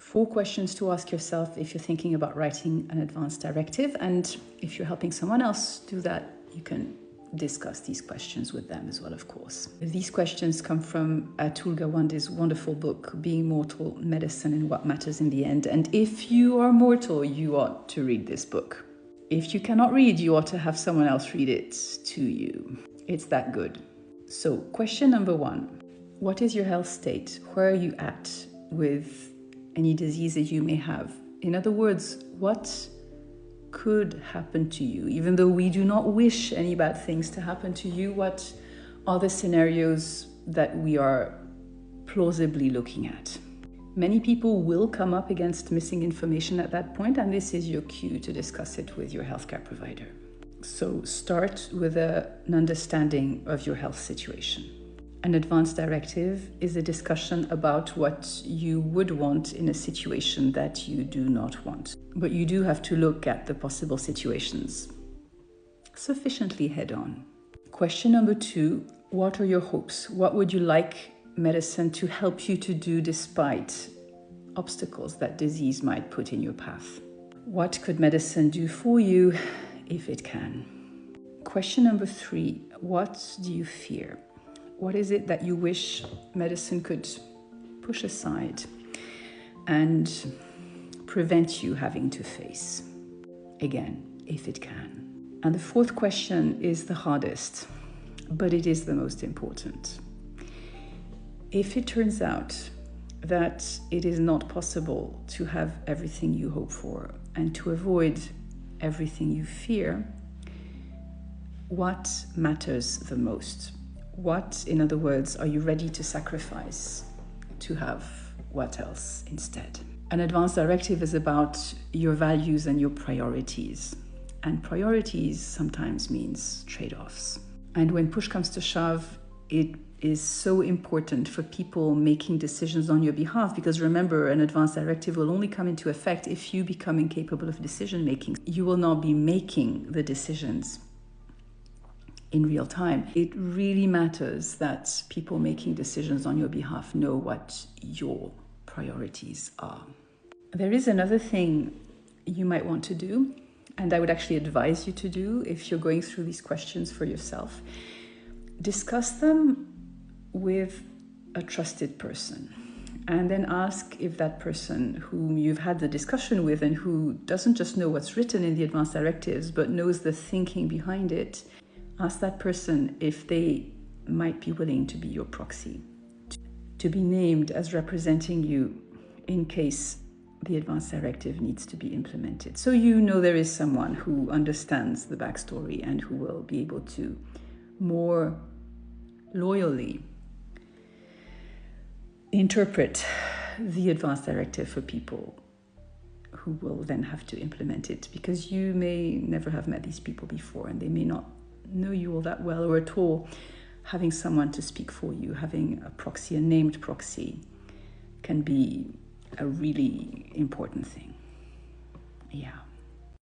4 questions to ask yourself if you're thinking about writing an advance directive. And if you're helping someone else do that, you can discuss these questions with them as well, of course. These questions come from Atul Gawande's wonderful book, Being Mortal, Medicine and What Matters in the End. And if you are mortal, you ought to read this book. If you cannot read, you ought to have someone else read it to you. It's that good. So, question number 1. What is your health state? Where are you at with any diseases you may have? In other words, what could happen to you? Even though we do not wish any bad things to happen to you, what are the scenarios that we are plausibly looking at? Many people will come up against missing information at that point, and this is your cue to discuss it with your healthcare provider. So start with an understanding of your health situation. An advance directive is a discussion about what you would want in a situation that you do not want. But you do have to look at the possible situations sufficiently head on. Question number 2, what are your hopes? What would you like medicine to help you to do despite obstacles that disease might put in your path? What could medicine do for you if it can? Question number 3, what do you fear? What is it that you wish medicine could push aside and prevent you having to face? Again, if it can. And the 4th question is the hardest, but it is the most important. If it turns out that it is not possible to have everything you hope for and to avoid everything you fear, what matters the most? What, in other words, are you ready to sacrifice to have what else instead? An advance directive is about your values and your priorities. And priorities sometimes means trade-offs. And when push comes to shove, it is so important for people making decisions on your behalf, because remember, an advance directive will only come into effect if you become incapable of decision making. You will not be making the decisions in real time. It really matters that people making decisions on your behalf know what your priorities are. There is another thing you might want to do, and I would actually advise you to do if you're going through these questions for yourself. Discuss them with a trusted person, and then ask if that person whom you've had the discussion with and who doesn't just know what's written in the advance directives but knows the thinking behind it, ask that person if they might be willing to be your proxy, to be named as representing you in case the advance directive needs to be implemented. So you know there is someone who understands the backstory and who will be able to more loyally interpret the advance directive for people who will then have to implement it, because you may never have met these people before and they may not know you all that well or at all. Having someone to speak for you, having a proxy, a named proxy, can be a really important thing. Yeah.